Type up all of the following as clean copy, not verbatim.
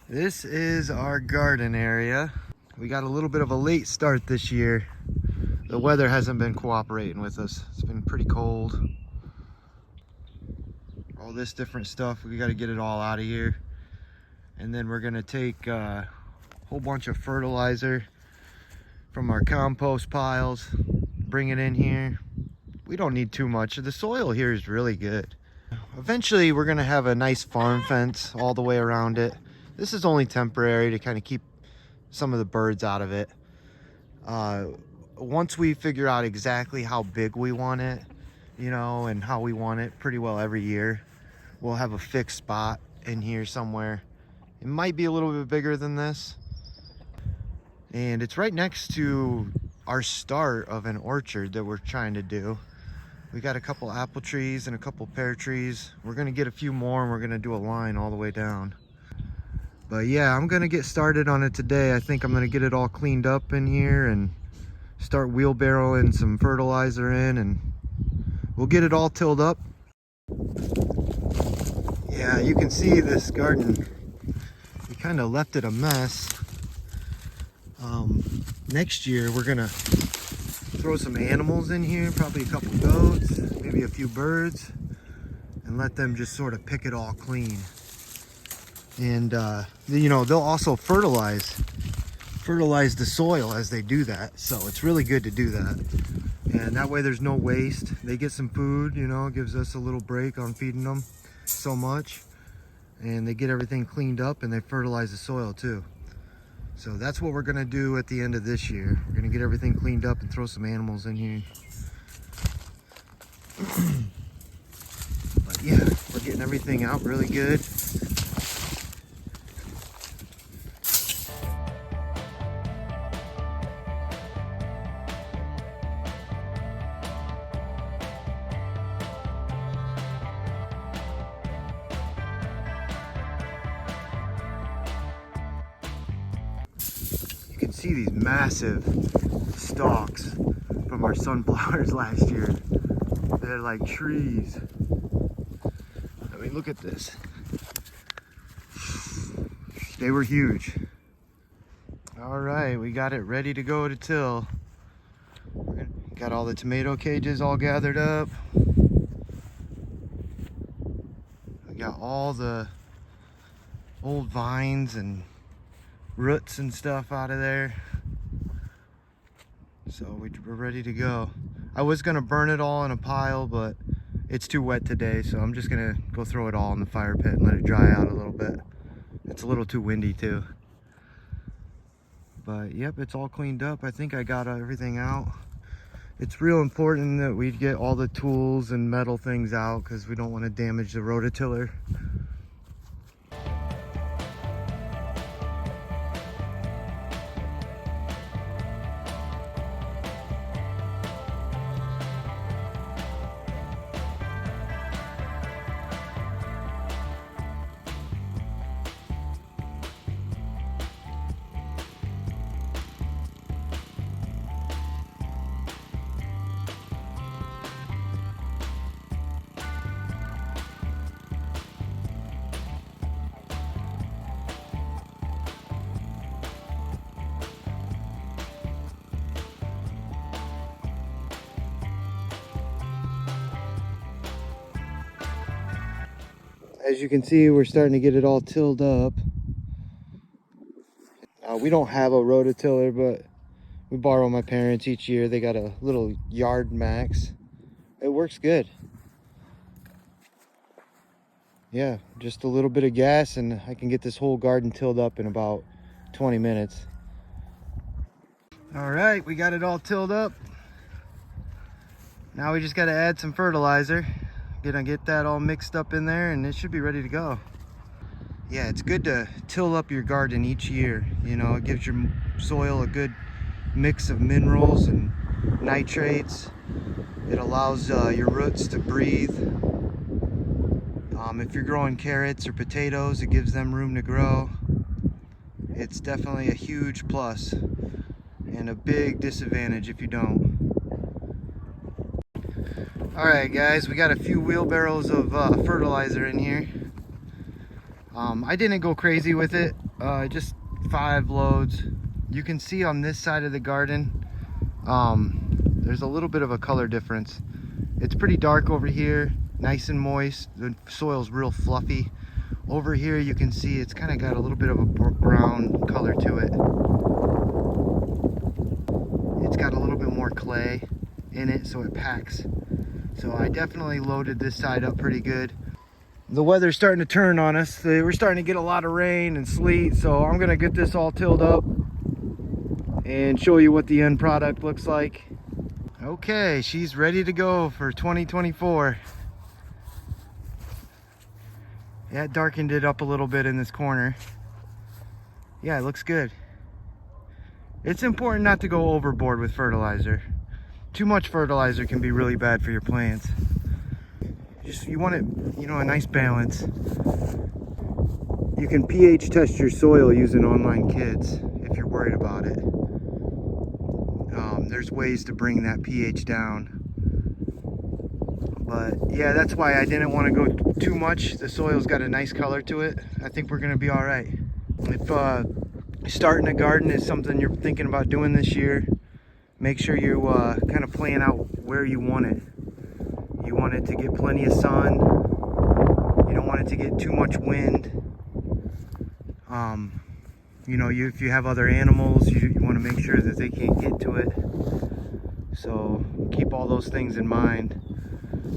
This is our garden area. We got a little bit of a late start this year. The weather hasn't been cooperating with us. It's been pretty cold. All this different stuff, we got to get it all out of here. And then we're gonna take a whole bunch of fertilizer from our compost piles, bring it in here. We don't need too much. The soil here is really good. Eventually we're gonna have a nice farm fence all the way around it. This is only temporary to kind of keep some of the birds out of it. Once we figure out exactly how big we want it, you know, and how we want it pretty well every year, we'll have a fixed spot in here somewhere. It might be a little bit bigger than this. And it's right next to our start of an orchard that we're trying to do. We got a couple apple trees and a couple pear trees. We're gonna get a few more and we're gonna do a line all the way down. But yeah, I'm gonna get started on it today. I think I'm gonna get it all cleaned up in here and start wheelbarrowing some fertilizer in, and we'll get it all tilled up. Yeah, you can see this garden, we kind of left it a mess. Next year we're gonna throw some animals in here, probably a couple goats, maybe a few birds, and let them just sort of pick it all clean. And you know, they'll also fertilize the soil as they do that, so it's really good to do that. And that way there's no waste. They get some food, you know, gives us a little break on feeding them so much, and they get everything cleaned up and they fertilize the soil too. So that's what we're gonna do at the end of this year. We're gonna get everything cleaned up and throw some animals in here. But yeah, we're getting everything out really good. You can see these massive stalks from our sunflowers last year. They're like trees. I mean, look at this. They were huge. All right, we got it ready to go to till. Got all the tomato cages all gathered up. We got all the old vines and roots and stuff out of there, so we're ready to go. I was gonna burn it all in a pile, but it's too wet today, so I'm just gonna go throw it all in the fire pit and let it dry out a little bit. It's a little too windy too. But yep, it's all cleaned up. I think I got everything out. It's real important that we get all the tools and metal things out because we don't want to damage the rototiller. As you can see, we're starting to get it all tilled up. We don't have a rototiller, but we borrow my parents each year. They got a little Yard Max. It works good. Yeah, just a little bit of gas and I can get this whole garden tilled up in about 20 minutes. All right, we got it all tilled up. Now we just got to add some fertilizer. Gonna get that all mixed up in there and it should be ready to go. Yeah, it's good to till up your garden each year. You know, it gives your soil a good mix of minerals and nitrates. It allows your roots to breathe. If you're growing carrots or potatoes, it gives them room to grow. It's definitely a huge plus and a big disadvantage if you don't. All right, guys, we got a few wheelbarrows of fertilizer in here. I didn't go crazy with it, just 5 loads. You can see on this side of the garden, there's a little bit of a color difference. It's pretty dark over here, nice and moist. The soil's real fluffy. Over here you can see it's kind of got a little bit of a brown color to it. It's got a little bit more clay in it, so it packs. So I definitely loaded this side up pretty good. The weather's starting to turn on us. We're starting to get a lot of rain and sleet, so I'm gonna get this all tilled up and show you what the end product looks like. Okay, she's ready to go for 2024. Yeah, it darkened it up a little bit in this corner. Yeah, it looks good. It's important not to go overboard with fertilizer. Too much fertilizer can be really bad for your plants. You want it, you know, a nice balance. You can pH test your soil using online kits if you're worried about it. There's ways to bring that pH down. But yeah, that's why I didn't want to go too much. The soil's got a nice color to it. I think we're gonna be all right. If starting a garden is something you're thinking about doing this year, make sure you kind of plan out where you want it. You want it to get plenty of sun. You don't want it to get too much wind. You know, if you have other animals, you want to make sure that they can't get to it. So keep all those things in mind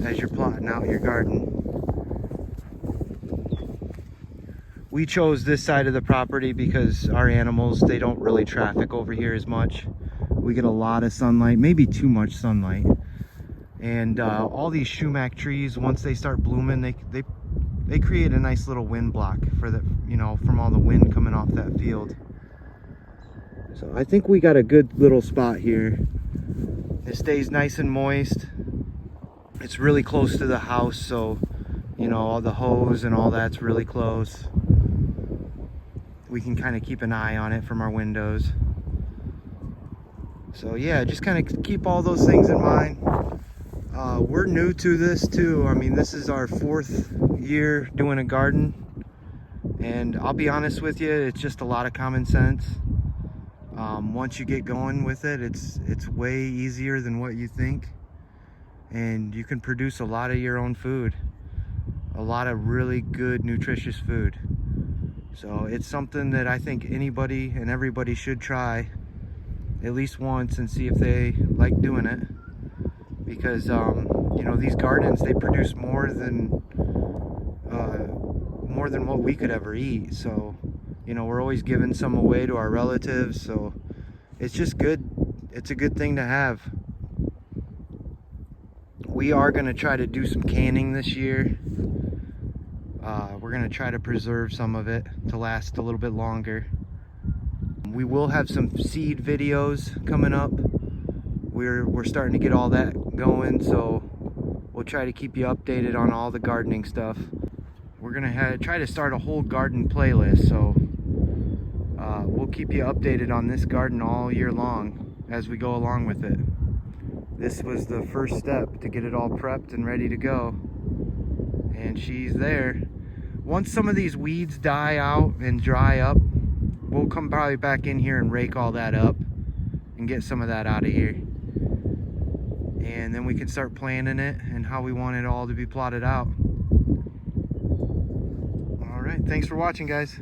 as you're plotting out your garden. We chose this side of the property because our animals, they don't really traffic over here as much. We get a lot of sunlight, maybe too much sunlight. And all these sumac trees, once they start blooming, they create a nice little wind block for the, you know, from all the wind coming off that field. So I think we got a good little spot here. It stays nice and moist. It's really close to the house, so you know, all the hose and all that's really close. We can kind of keep an eye on it from our windows. So yeah, just kind of keep all those things in mind. We're new to this too. I mean, this is our 4th year doing a garden, and I'll be honest with you, it's just a lot of common sense. Once you get going with it, it's way easier than what you think, and you can produce a lot of your own food, a lot of really good nutritious food. So it's something that I think anybody and everybody should try at least once and see if they like doing it. Because you know, these gardens, they produce more than what we could ever eat. So you know, we're always giving some away to our relatives, so it's just good. It's a good thing to have. We are going to try to do some canning this year. We're going to try to preserve some of it to last a little bit longer. We will have some seed videos coming up. We're starting to get all that going, so we'll try to keep you updated on all the gardening stuff. We're gonna try to start a whole garden playlist, so we'll keep you updated on this garden all year long as we go along with it. This was the first step to get it all prepped and ready to go, and she's there. Once some of these weeds die out and dry up, we'll come probably back in here and rake all that up and get some of that out of here. And then we can start planning it and how we want it all to be plotted out. All right, thanks for watching, guys.